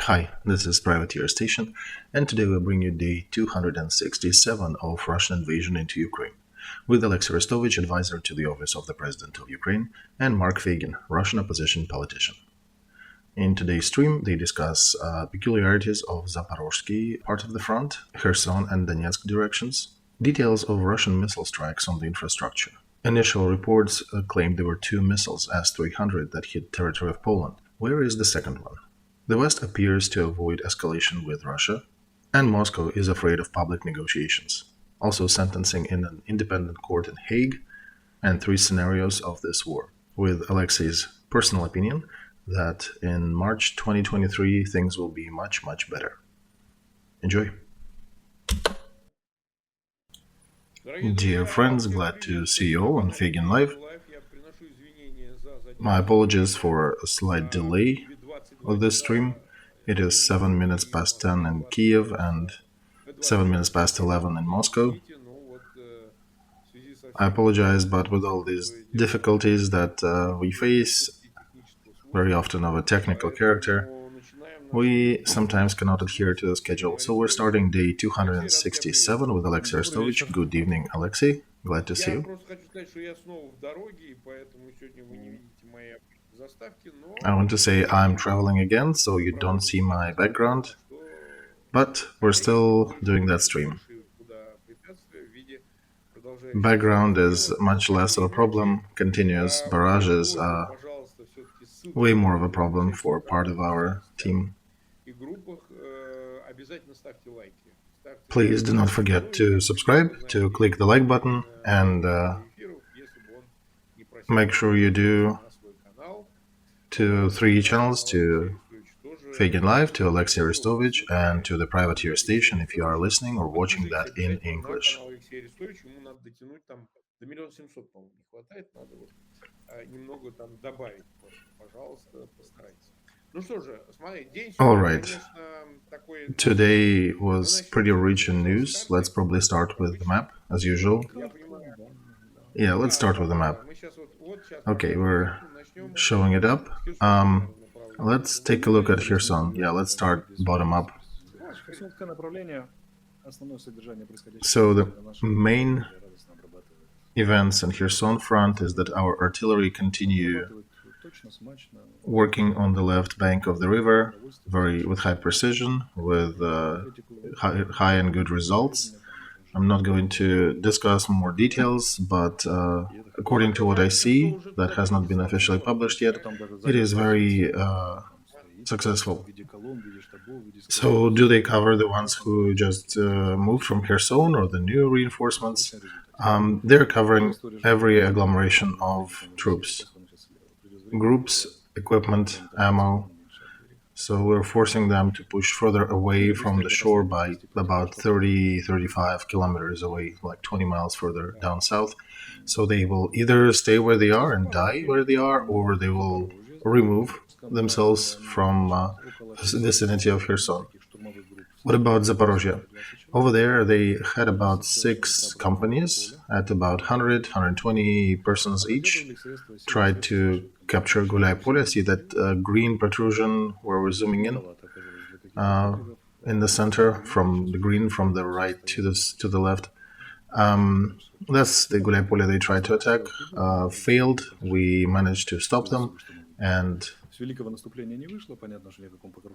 Hi, this is Privateer Station, and today we'll bring you day 267 of Russian invasion into Ukraine, with Olexiy Arestovych, advisor to the office of the President of Ukraine, and Mark Feygin, Russian opposition politician. In today's stream, they discuss peculiarities of Zaporozhsky part of the front, Kherson and Donetsk directions, details of Russian missile strikes on the infrastructure. Initial reports claimed there were two missiles S-300 that hit territory of Poland. Where is the second one? The West appears to avoid escalation with Russia, and Moscow is afraid of public negotiations, also sentencing in an independent court in Hague, and three scenarios of this war, with Alexei's personal opinion that in March 2023 things will be much, much better. Enjoy. Dear friends, glad to see you all on Feigin Live. My apologies for a slight delay of this stream. It is 7 minutes past 10 in Kiev and 7 minutes past 11 in Moscow. I apologize, but with all these difficulties that we face, very often of a technical character, we sometimes cannot adhere to the schedule. So we're starting day 267 with Olexiy Arestovich. Good evening, Olexiy. Glad to see you. I want to say I'm traveling again, so you don't see my background, but we're still doing that stream. Background is much less of a problem. Continuous barrages are way more of a problem for part of our team. Please do not forget to subscribe, to click the like button, and make sure you do to three channels, to Feigin Live, to Olexiy Arestovich, and to the Privateer Station if you are listening or watching that in English. Alright, today was pretty rich in news. Let's probably start with the map, as usual. Yeah, let's start with the map. Okay, we're showing it up. Let's take a look at Kherson. Yeah, let's start bottom up. So the main events in Kherson front is that our artillery continue working on the left bank of the river, with high precision, with high and good results. I'm not going to discuss more details, but according to what I see, that has not been officially published yet, it is very successful. So do they cover the ones who just moved from Kherson or the new reinforcements? They're covering every agglomeration of troops, groups, equipment, ammo. So we're forcing them to push further away from the shore by about 30-35 kilometers away, like 20 miles further down south. So they will either stay where they are and die where they are, or they will remove themselves from the vicinity of Kherson. What about Zaporozhye? Over there, they had about 6 companies at about 120 persons each, tried to capture Gulay Polya. See that green protrusion where we're zooming in the center, from the green from the right to the left. That's the Gulay Polya they tried to attack. Failed. We managed to stop them, and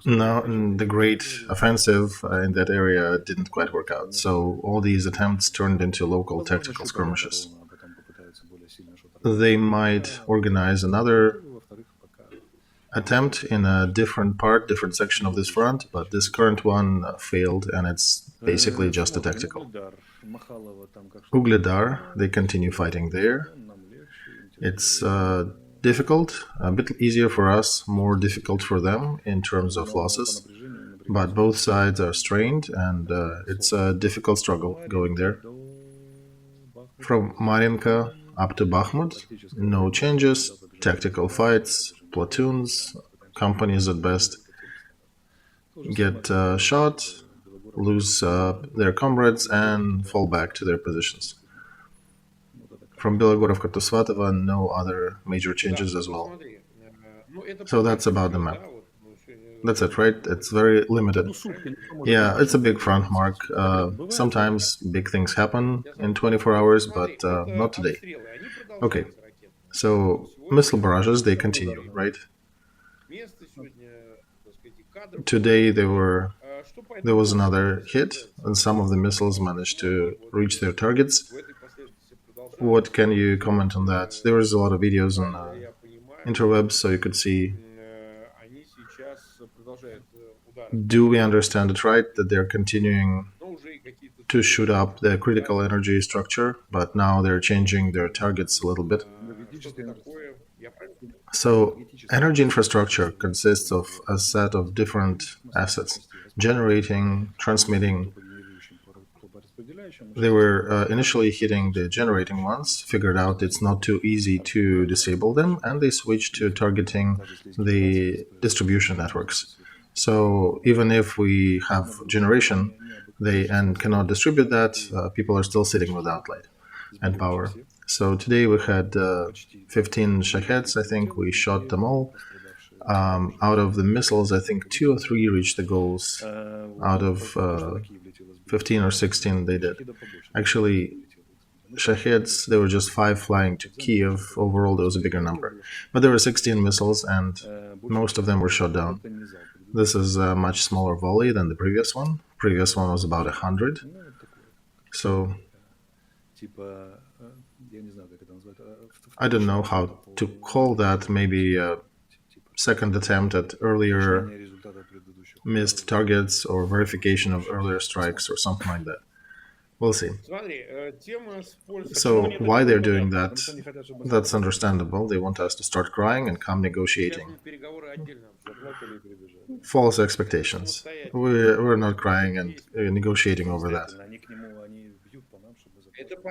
now the great offensive in that area didn't quite work out. So all these attempts turned into local tactical skirmishes. They might organize another attempt in a different section of this front, but this current one failed, and it's basically just a tactical. Ugledar, they continue fighting there. It's difficult, a bit easier for us, more difficult for them in terms of losses, but both sides are strained, and it's a difficult struggle going there. From Mariinka up to Bakhmut, no changes, tactical fights, platoons, companies at best get shot, lose their comrades, and fall back to their positions. From Belogorovka to Svatova, no other major changes as well. So that's about the map. That's it, right? It's very limited. Yeah, it's a big front, Mark. Sometimes big things happen in 24 hours, but not today. Okay, so missile barrages, they continue, right? Today there was another hit, and some of the missiles managed to reach their targets. What can you comment on that? There was a lot of videos on interwebs, so you could see. Do we understand it right that they're continuing to shoot up the critical energy structure, but now they're changing their targets a little bit? So, energy infrastructure consists of a set of different assets generating, transmitting. They were initially hitting the generating ones, figured out it's not too easy to disable them, and they switched to targeting the distribution networks. So even if we have generation, and cannot distribute that, people are still sitting without light and power. So today we had 15 Shaheds, I think. We shot them all. Out of the missiles, I think 2 or 3 reached the goals. Out of 15 or 16 they did. Actually, Shaheds, there were just 5 flying to Kiev. Overall, there was a bigger number. But there were 16 missiles, and most of them were shot down. This is a much smaller volley than the previous one. Previous one was about 100. So I don't know how to call that. Maybe a second attempt at earlier missed targets or verification of earlier strikes or something like that. We'll see. So why they're doing that, that's understandable. They want us to start crying and come negotiating. False expectations. We're not crying and negotiating over that.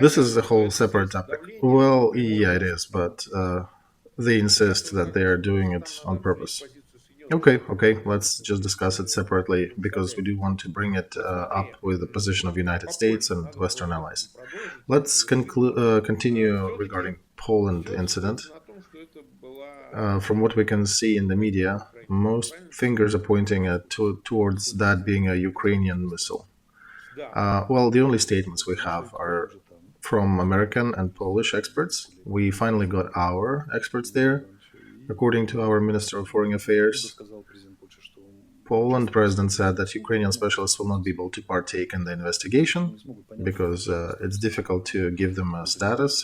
This is a whole separate topic. Well, yeah, it is, but they insist that they are doing it on purpose. Okay, let's just discuss it separately because we do want to bring it up with the position of United States and Western allies. Let's continue regarding Poland incident. From what we can see in the media, most fingers are pointing towards that being a Ukrainian missile. Well, the only statements we have are from American and Polish experts. We finally got our experts there. According to our Minister of Foreign Affairs, Poland president said that Ukrainian specialists will not be able to partake in the investigation because it's difficult to give them a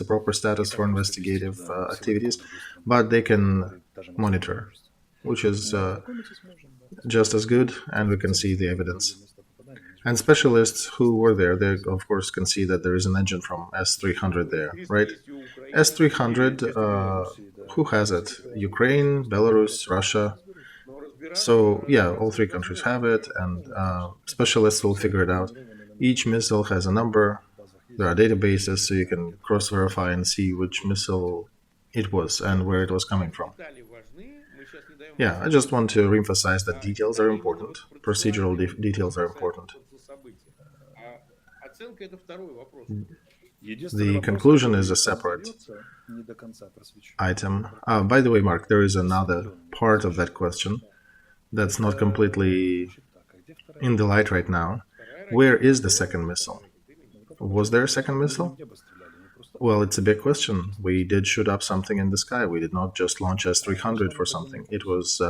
proper status for investigative activities, but they can monitor, which is just as good, and we can see the evidence. And specialists who were there, they of course can see that there is an engine from S-300 there, right? S-300, who has it? Ukraine, Belarus, Russia. So yeah, all 3 countries have it, and specialists will figure it out. Each missile has a number. There are databases, so you can cross-verify and see which missile it was and where it was coming from. Yeah, I just want to reemphasize that details are important. Procedural details are important. The conclusion is a separate item. By the way, Mark, there is another part of that question that's not completely in the light right now. Where is the second missile? Was there a second missile? Well, it's a big question. We did shoot up something in the sky. We did not just launch S-300 for something. It was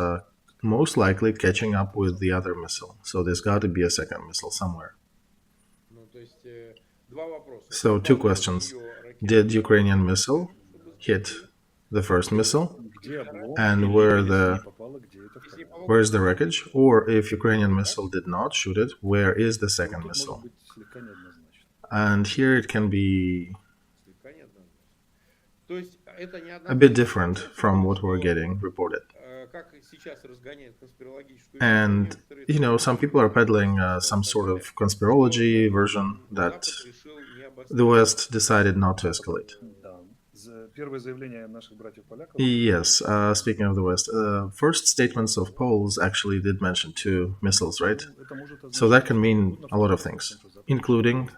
most likely catching up with the other missile. So there's got to be a second missile somewhere. So 2 questions. Did Ukrainian missile hit the first missile? And where is the wreckage? Or if Ukrainian missile did not shoot it, where is the second missile? And here it can be a bit different from what we're getting reported. And, some people are peddling some sort of conspirology version that the West decided not to escalate. Yes, speaking of the West, first statements of Poles actually did mention 2 missiles, right? So that can mean a lot of things, including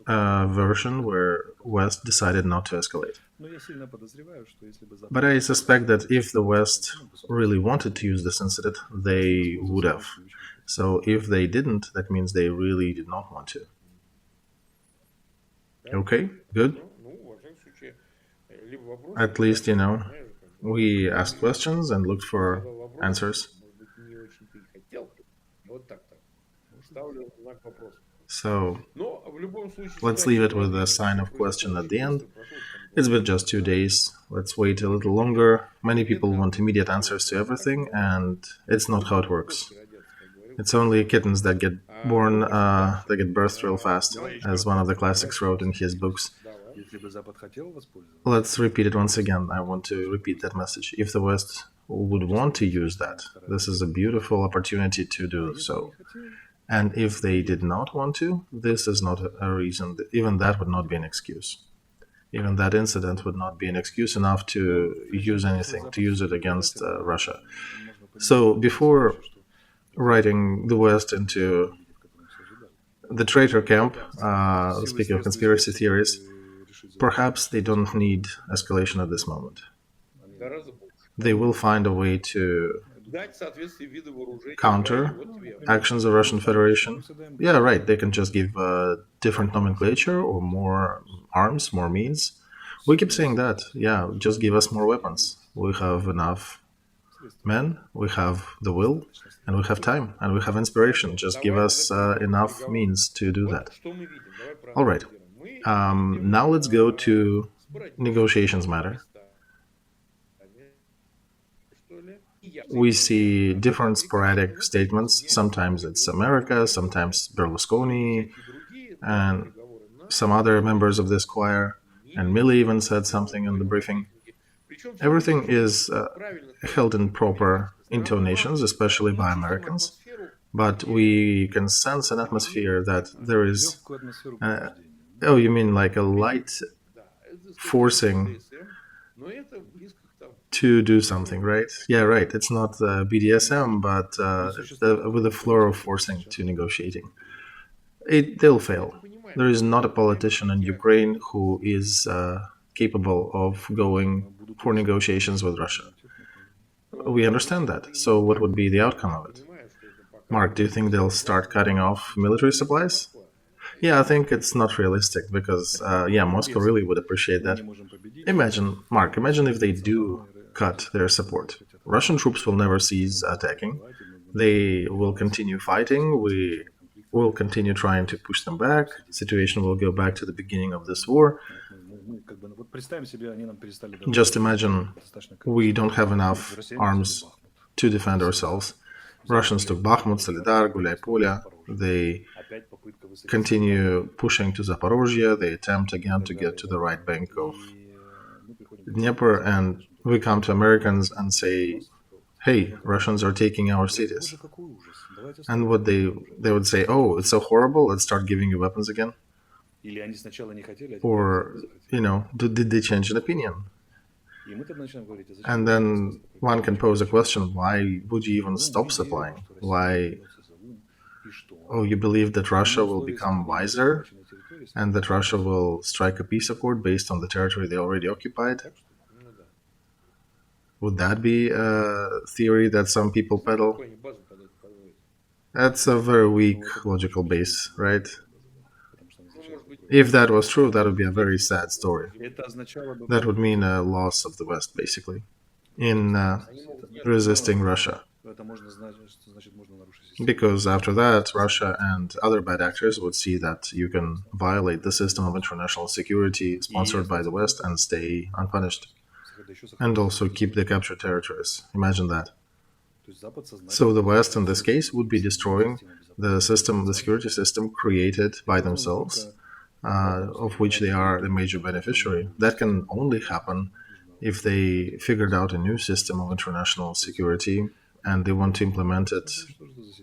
version where West decided not to escalate. But I suspect that if the West really wanted to use this incident, they would have. So if they didn't, that means they really did not want to. Okay, good. At least, we asked questions and looked for answers. So let's leave it with a sign of question at the end. It's been just 2 days. Let's wait a little longer. Many people want immediate answers to everything, and it's not how it works. It's only kittens that get born, they get birthed real fast, as one of the classics wrote in his books. Let's repeat it once again. I want to repeat that message. If the West would want to use that, this is a beautiful opportunity to do so. And if they did not want to, this is not a reason. Even that would not be an excuse. Even that incident would not be an excuse enough to use anything, to use it against Russia. So before writing the West into the traitor camp, speaking of conspiracy theories, perhaps they don't need escalation at this moment. They will find a way to counter actions of Russian Federation. Yeah, right. They can just give different nomenclature or more arms, more means. We keep saying that. Yeah, just give us more weapons. We have enough men, we have the will, and we have time, and we have inspiration. Just give us enough means to do that. All right. Now let's go to negotiations matter. We see different sporadic statements. Sometimes it's America, sometimes Berlusconi, and some other members of this choir. And Milley even said something in the briefing. Everything is held in proper intonations, especially by Americans. But we can sense an atmosphere that there is... oh, you mean like a light forcing to do something, right? Yeah, right. It's not BDSM, but with a floor of forcing to negotiating. They'll fail. There is not a politician in Ukraine who is capable of going for negotiations with Russia. We understand that. So what would be the outcome of it? Mark, do you think they'll start cutting off military supplies? Yeah, I think it's not realistic because, Moscow really would appreciate that. Imagine, Mark, imagine if they do cut their support. Russian troops will never cease attacking. They will continue fighting. We will continue trying to push them back. The situation will go back to the beginning of this war. Just imagine we don't have enough arms to defend ourselves. Russians took Bakhmut, Solidar, Gulay-Polya. They continue pushing to Zaporozhye. They attempt again to get to the right bank of Dnieper, and we come to Americans and say, hey, Russians are taking our cities. And what they would say, oh, it's so horrible, let's start giving you weapons again. Or, did they change an opinion? And then one can pose a question, why would you even stop supplying? Why? Oh, you believe that Russia will become wiser and that Russia will strike a peace accord based on the territory they already occupied? Would that be a theory that some people peddle? That's a very weak logical base, right? If that was true, that would be a very sad story. That would mean a loss of the West, basically, in resisting Russia. Because after that, Russia and other bad actors would see that you can violate the system of international security sponsored by the West and stay unpunished. And also keep the captured territories. Imagine that. So the West, in this case, would be destroying the system, the security system created by themselves, of which they are the major beneficiary. That can only happen if they figured out a new system of international security and they want to implement it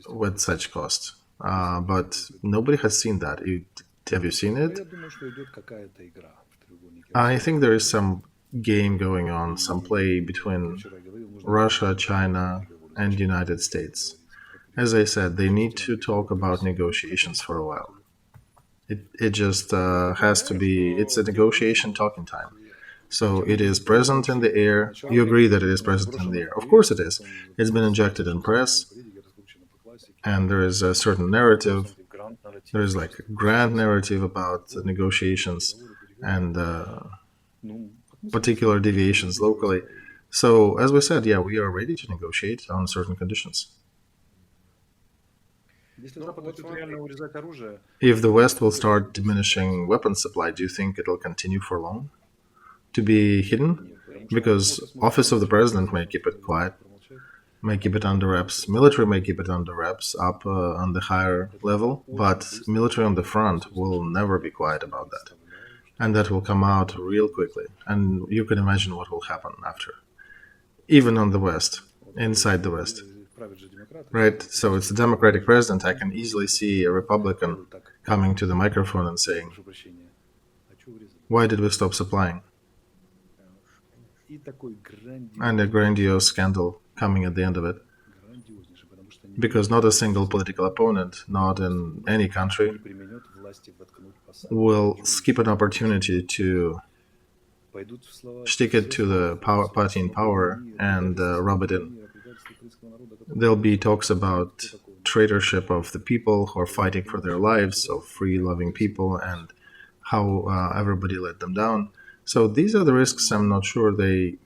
with such cost. But nobody has seen that. Have you seen it? I think there is some game going on, some play between Russia, China, and the United States. As I said, they need to talk about negotiations for a while. It just has to be, it's a negotiation talking time. So it is present in the air. You agree that it is present in the air. Of course it is. It's been injected in press, and there is a certain narrative. There is like a grand narrative about the negotiations and particular deviations locally. So, as we said, yeah, we are ready to negotiate on certain conditions. If the West will start diminishing weapons supply, do you think it'll continue for long to be hidden? Because office of the president may keep it quiet, may keep it under wraps. Military may keep it under wraps up on the higher level, but military on the front will never be quiet about that. And that will come out real quickly. And you can imagine what will happen after. Even on the West, inside the West. Right? So it's a Democratic president. I can easily see a Republican coming to the microphone and saying, why did we stop supplying? And a grandiose scandal coming at the end of it. Because not a single political opponent, not in any country, will skip an opportunity to stick it to the party in power and rub it in. There'll be talks about traitorship of the people who are fighting for their lives, of free, loving people, and how everybody let them down. So these are the risks I'm not sure they're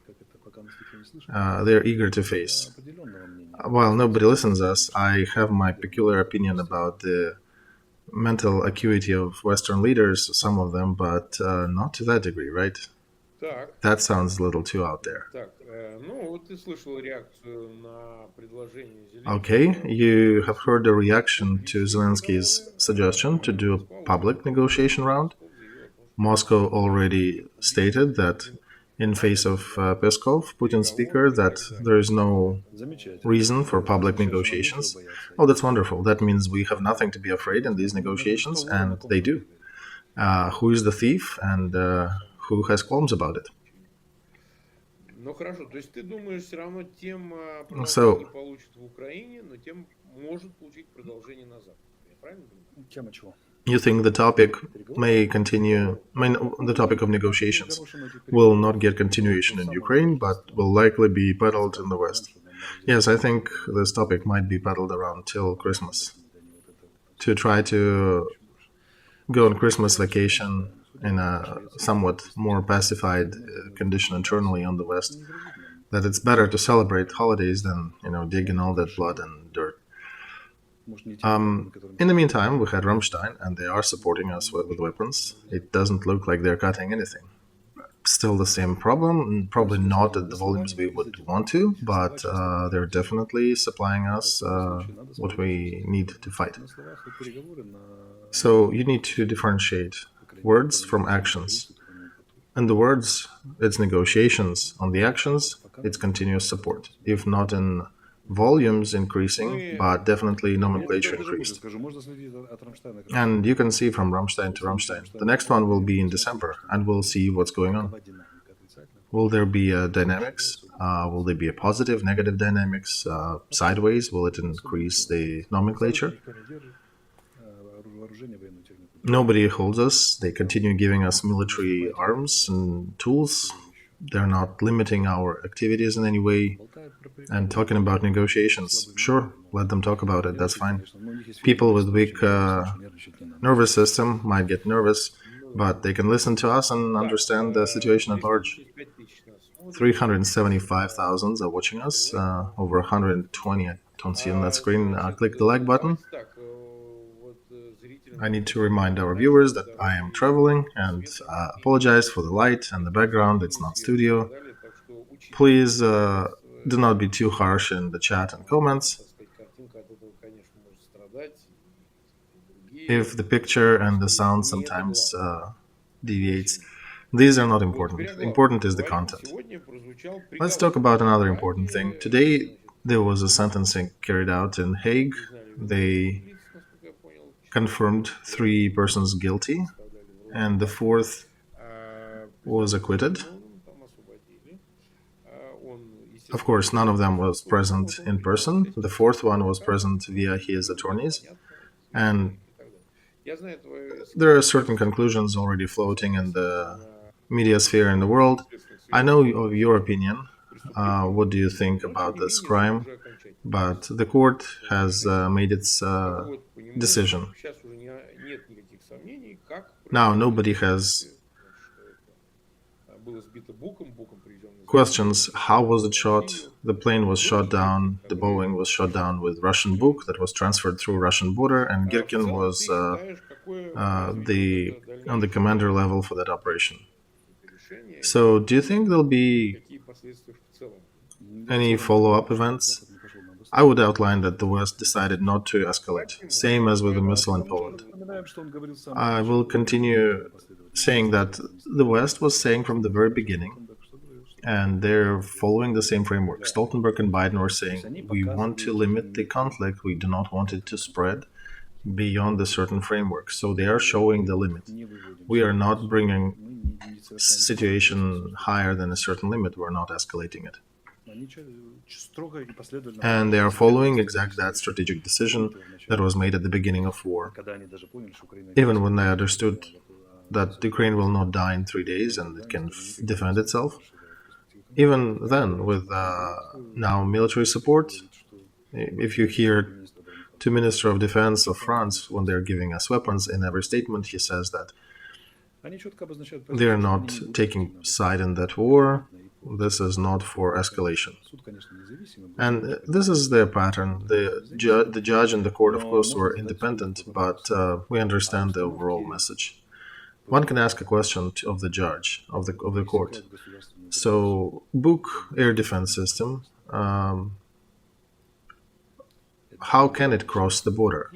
eager to face. While nobody listens us, I have my peculiar opinion about the mental acuity of Western leaders, some of them, but not to that degree, right? That sounds a little too out there. Okay, you have heard the reaction to Zelensky's suggestion to do a public negotiation round. Moscow already stated that in face of Peskov, Putin's speaker, that there is no reason for public negotiations. Oh, that's wonderful. That means we have nothing to be afraid in these negotiations, and they do. Who is the thief and who has qualms about it? So, you think the topic may continue, the topic of negotiations will not get continuation in Ukraine, but will likely be peddled in the West? Yes, I think this topic might be peddled around till Christmas to try to go on Christmas vacation in a somewhat more pacified condition internally on the West. That it's better to celebrate holidays than, dig in all that blood and dirt. In the meantime, we had Rammstein, and they are supporting us with weapons. It doesn't look like they're cutting anything. Still the same problem, probably not at the volumes we would want to, but they're definitely supplying us what we need to fight. So you need to differentiate words from actions. And the words, it's negotiations. On the actions, it's continuous support. If not in volumes increasing, but definitely nomenclature increased. And you can see from Rammstein to Rammstein. The next one will be in December, and we'll see what's going on. Will there be dynamics? Will there be a positive, negative dynamics? Sideways? Will it increase the nomenclature? Nobody holds us. They continue giving us military arms and tools. They're not limiting our activities in any way. And talking about negotiations, sure, let them talk about it, that's fine. People with weak nervous system might get nervous, but they can listen to us and understand the situation at large. 375,000 are watching us, over 120, I don't see on that screen. Click the like button. I need to remind our viewers that I am traveling and apologize for the light and the background. It's not studio. Please do not be too harsh in the chat and comments. If the picture and the sound sometimes deviates, these are not important. Important is the content. Let's talk about another important thing. Today there was a sentencing carried out in Hague. They confirmed 3 persons guilty, and the 4th was acquitted. Of course, none of them was present in person. The 4th one was present via his attorneys. And There are certain conclusions already floating in the media sphere in the world. I know of your opinion. What do you think about this crime? But the court has made its decision. Now, nobody has questions how was it shot. The plane was shot down, the Boeing was shot down with Russian Buk that was transferred through Russian border, and Girkin was on the commander level for that operation. So, do you think there'll be any follow-up events? I would outline that the West decided not to escalate, same as with the missile in Poland. I will continue saying that the West was saying from the very beginning, and they're following the same framework. Stoltenberg and Biden were saying, we want to limit the conflict, we do not want it to spread beyond a certain framework. So they are showing the limit. We are not bringing situation higher than a certain limit, we're not escalating it. And they are following exactly that strategic decision that was made at the beginning of war. Even when they understood that Ukraine will not die in 3 days and it can defend itself. Even then, with now military support, if you hear to Minister of Defense of France when they're giving us weapons, in every statement he says that they are not taking side in that war. This is not for escalation. And this is their pattern. The judge and the court, of course, were independent, but we understand the overall message. One can ask a question of the judge, of the court. So, Buk air defense system, how can it cross the border?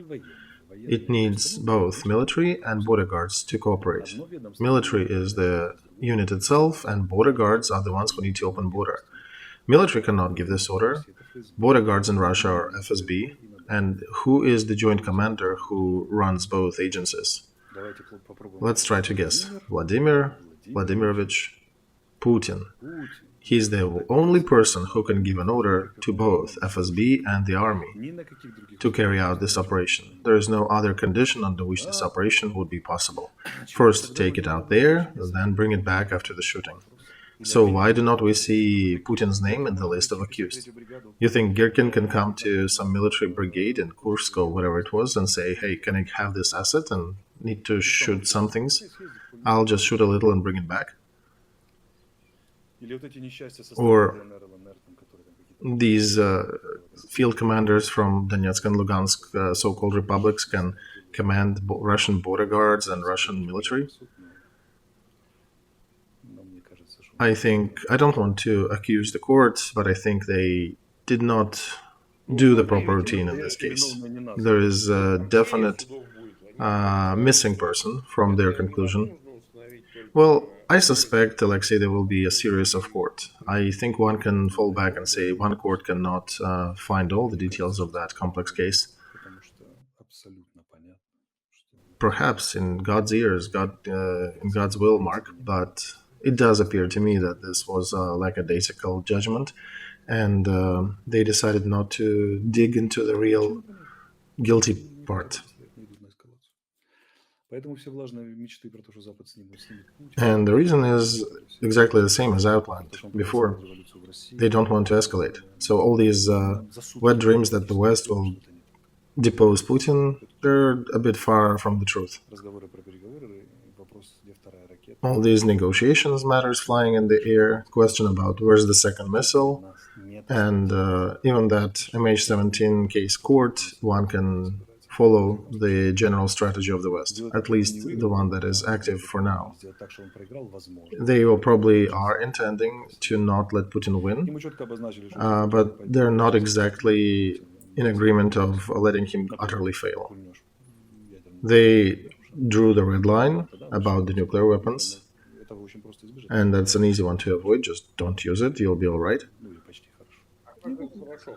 It needs both military and border guards to cooperate. Military is the unit itself, and border guards are the ones who need to open border. Military cannot give this order. Border guards in Russia are FSB, and who is the joint commander who runs both agencies? Let's try to guess. Vladimirovich Putin. He's the only person who can give an order to both FSB and the army to carry out this operation. There is no other condition under which this operation would be possible. First, take it out there, then bring it back after the shooting. So why do not we see Putin's name in the list of accused? You think Girkin can come to some military brigade in Kursk or whatever it was and say, hey, can I have this asset and need to shoot some things? I'll just shoot a little and bring it back. Or these field commanders from Donetsk and Lugansk so-called republics can command Russian border guards and Russian military. I don't want to accuse the courts, but I think they did not do the proper routine in this case. There is a definite missing person from their conclusion. Well, I suspect, Olexiy, there will be a series of court. I think one can fall back and say one court cannot find all the details of that complex case. Perhaps in God's ears, in God's will, Mark, but it does appear to me that this was like a lackadaisical judgment, and they decided not to dig into the real guilty part. And the reason is exactly the same as outlined before. They don't want to escalate. So all these wet dreams that the West will depose Putin, they're a bit far from the truth. All these negotiations, matters flying in the air, question about where's the second missile, and even that MH17 case court, one can follow the general strategy of the West, at least the one that is active for now. They will probably are intending to not let Putin win, but they're not exactly in agreement of letting him utterly fail. They drew the red line about the nuclear weapons, and that's an easy one to avoid. Just don't use it, you'll be all right.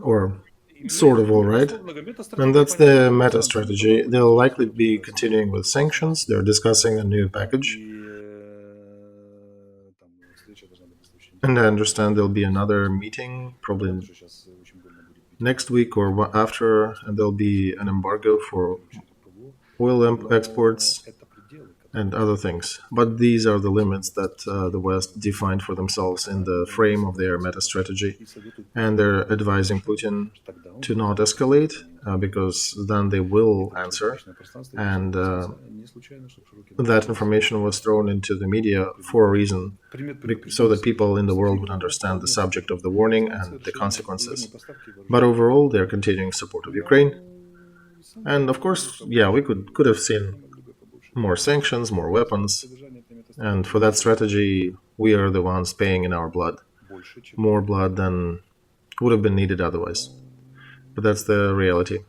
Or sort of all right. And that's the meta strategy. They'll likely be continuing with sanctions. They're discussing a new package. And I understand there'll be another meeting, probably next week or after, and there'll be an embargo for oil exports, and other things. But these are the limits that the West defined for themselves in the frame of their meta strategy. And they're advising Putin to not escalate because then they will answer. And that information was thrown into the media for a reason, so that people in the world would understand the subject of the warning and the consequences. But overall, they're continuing support of Ukraine. And of course, yeah, we could have seen more sanctions, more weapons, and for that strategy, we are the ones paying in our blood. More blood than would have been needed otherwise. But that's the reality.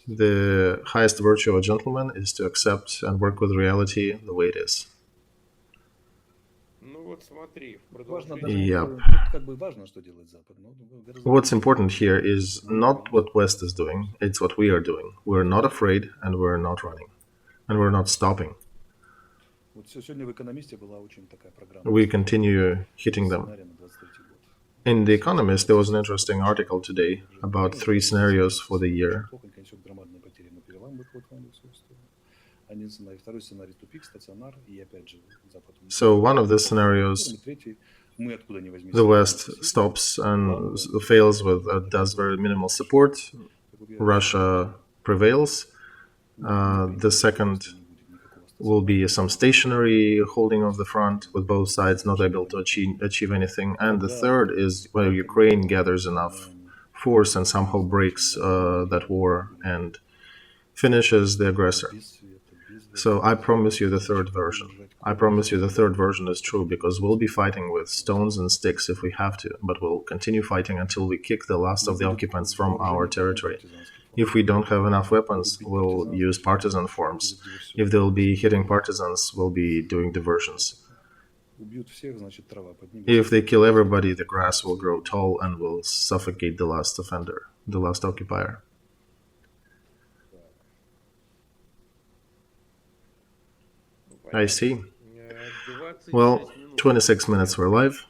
The highest virtue of a gentleman is to accept and work with reality the way it is. Yep. What's important here is not what West is doing, it's what we are doing. We're not afraid, and we're not running, and we're not stopping. We continue hitting them. In The Economist, there was an interesting article today about 3 scenarios for the year. So one of the scenarios, the West stops and fails with does very minimal support. Russia prevails. The second will be some stationary holding of the front with both sides not able to achieve anything. And the third is where Ukraine gathers enough force and somehow breaks that war and finishes the aggressor. So I promise you the third version. I promise you the third version is true, because we'll be fighting with stones and sticks if we have to, but we'll continue fighting until we kick the last of the occupants from our territory. If we don't have enough weapons, we'll use partisan forms. If they'll be hitting partisans, we'll be doing diversions. If they kill everybody, the grass will grow tall and will suffocate the last offender, the last occupier. I see. Well, 26 minutes were live.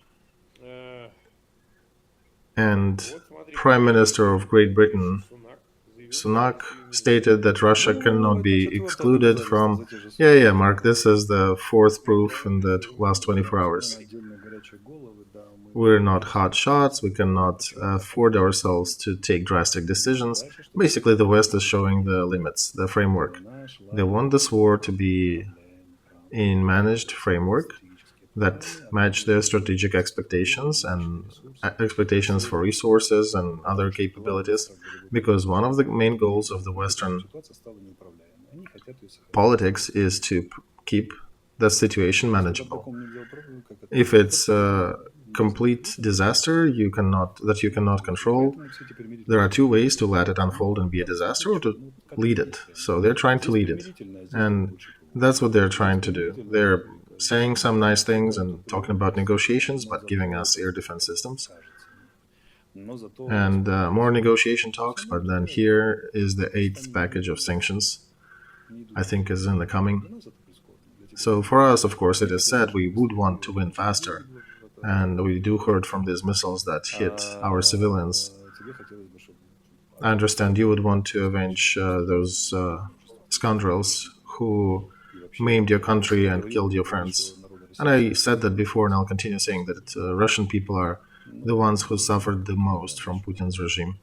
And Prime Minister of Great Britain, Sunak, stated that Russia cannot be excluded from... Yeah, Mark, this is the 4th proof in the last 24 hours. We're not hot shots, we cannot afford ourselves to take drastic decisions. Basically, the West is showing the limits, the framework. They want this war to be in managed framework that match their strategic expectations and expectations for resources and other capabilities, because one of the main goals of the Western politics is to keep the situation manageable. If it's a complete disaster you cannot control, there are 2 ways to let it unfold and be a disaster, or to lead it. So they're trying to lead it, and that's what they're trying to do. They're saying some nice things and talking about negotiations, but giving us air defense systems and more negotiation talks. But then here is the 8th package of sanctions, I think, is in the coming. So for us, of course, it is said we would want to win faster, and we do heard from these missiles that hit our civilians. I understand you would want to avenge those scoundrels who maimed your country and killed your friends. And I said that before, and I'll continue saying that Russian people are the ones who suffered the most from Putin's regime.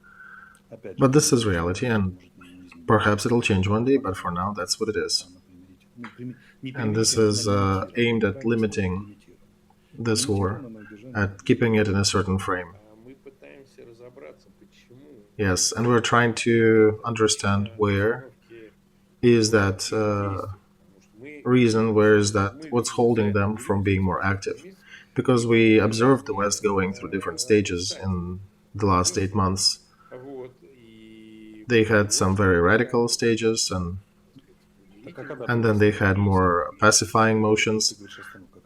But this is reality, and perhaps it'll change one day, but for now, that's what it is. And this is aimed at limiting this war, at keeping it in a certain frame. Yes, and we're trying to understand where is that reason, where is that, what's holding them from being more active. Because we observed the West going through different stages in the last 8 months. They had some very radical stages, and then they had more pacifying motions.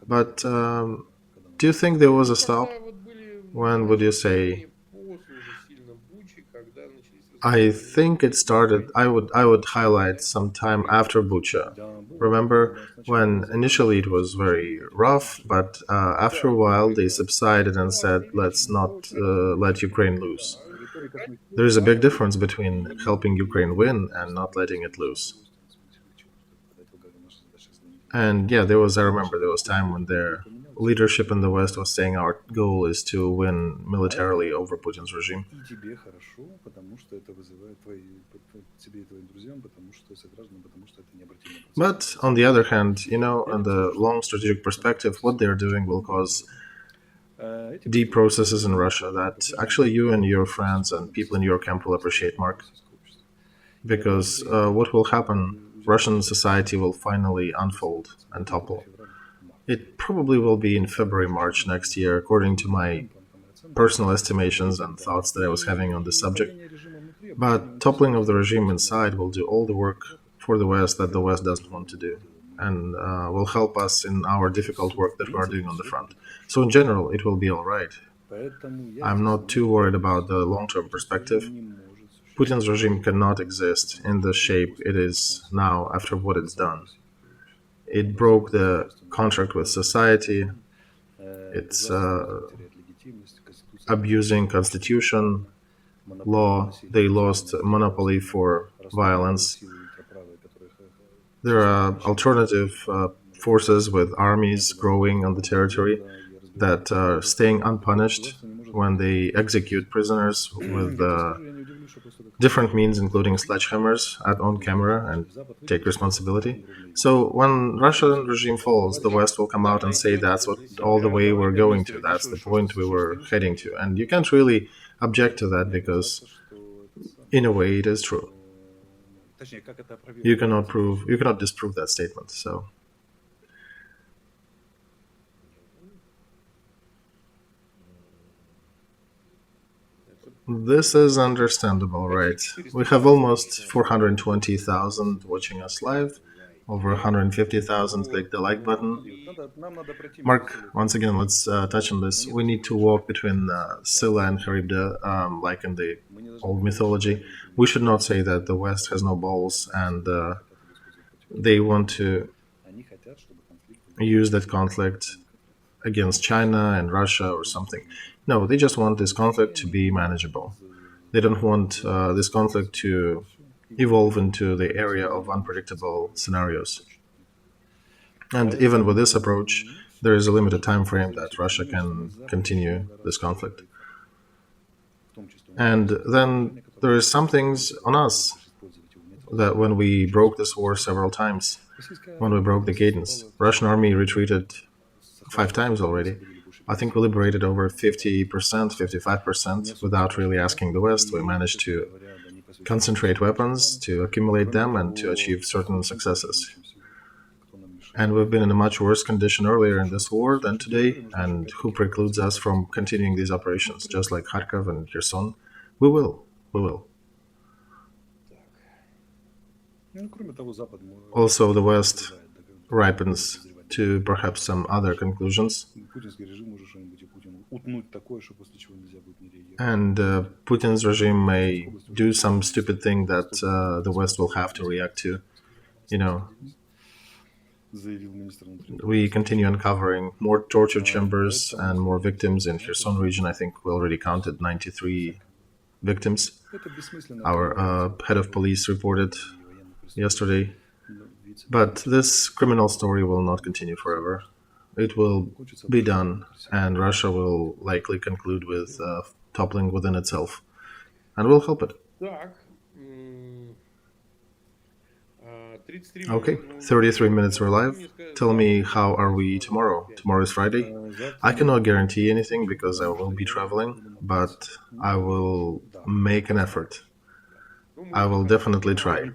But do you think there was a stop? When would you say? I think it started, I would highlight some time after Bucha. Remember, when initially it was very rough, but after a while they subsided and said, let's not let Ukraine lose. There is a big difference between helping Ukraine win and not letting it lose. And yeah, I remember there was time when their leadership in the West was saying our goal is to win militarily over Putin's regime. But on the other hand, in the long strategic perspective, what they're doing will cause deep processes in Russia that actually you and your friends and people in your camp will appreciate, Mark. Because what will happen, Russian society will finally unfold and topple. It probably will be in February, March next year, according to my personal estimations and thoughts that I was having on this subject. But toppling of the regime inside will do all the work for the West that the West doesn't want to do, and will help us in our difficult work that we are doing on the front. So in general, it will be all right. I'm not too worried about the long-term perspective. Putin's regime cannot exist in the shape it is now after what it's done. It broke the contract with society. It's abusing constitution, law. They lost monopoly for violence. There are alternative forces with armies growing on the territory that are staying unpunished when they execute prisoners with different means, including sledgehammers, on camera and take responsibility. So when Russian regime falls, the West will come out and say that's what all the way we're going to. That's the point we were heading to. And you can't really object to that because, in a way, it is true. You cannot disprove that statement. So. This is understandable, right? We have almost 420,000 watching us live. Over 150,000 click the like button. Mark, once again, let's touch on this. We need to walk between Scylla and Charybdis, like in the old mythology. We should not say that the West has no balls and they want to use that conflict against China and Russia or something. No, they just want this conflict to be manageable. They don't want this conflict to evolve into the area of unpredictable scenarios. And even with this approach, there is a limited time frame that Russia can continue this conflict. And then there is some things on us that when we broke this war several times, when we broke the cadence, Russian army retreated 5 times already. I think we liberated over 50%, 55% without really asking the West. We managed to concentrate weapons, to accumulate them, and to achieve certain successes. And we've been in a much worse condition earlier in this war than today, and who precludes us from continuing these operations, just like Kharkov and Kherson? We will. Also, the West ripens to perhaps some other conclusions. And Putin's regime may do some stupid thing that the West will have to react to. We continue uncovering more torture chambers and more victims in Kherson region. I think we already counted 93 victims. Our head of police reported yesterday. But this criminal story will not continue forever. It will be done, and Russia will likely conclude with toppling within itself. And we'll help it. Okay, 33 minutes we're live. Tell me, how are we tomorrow? Tomorrow is Friday. I cannot guarantee anything because I will be traveling, but I will make an effort. I will definitely try.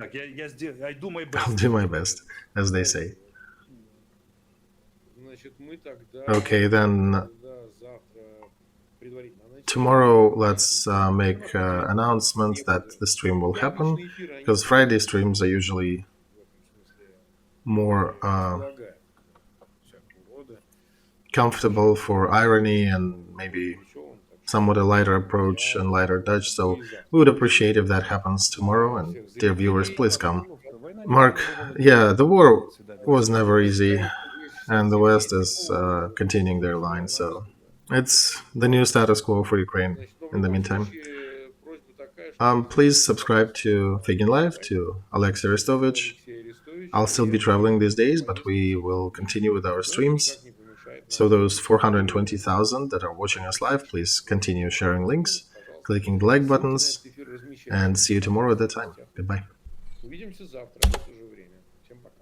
I'll do my best, as they say. Okay, then tomorrow let's make an announcement that the stream will happen, because Friday streams are usually more comfortable for irony and maybe somewhat a lighter approach and lighter touch, so we would appreciate if that happens tomorrow, and dear viewers, please come. Mark, yeah, the war was never easy, and the West is continuing their line, so it's the new status quo for Ukraine in the meantime. Please subscribe to Feigin Live, to Olexiy Arestovich. I'll still be traveling these days, but we will continue with our streams. So those 420,000 that are watching us live, please continue sharing links, clicking the like buttons, and see you tomorrow at that time. Goodbye.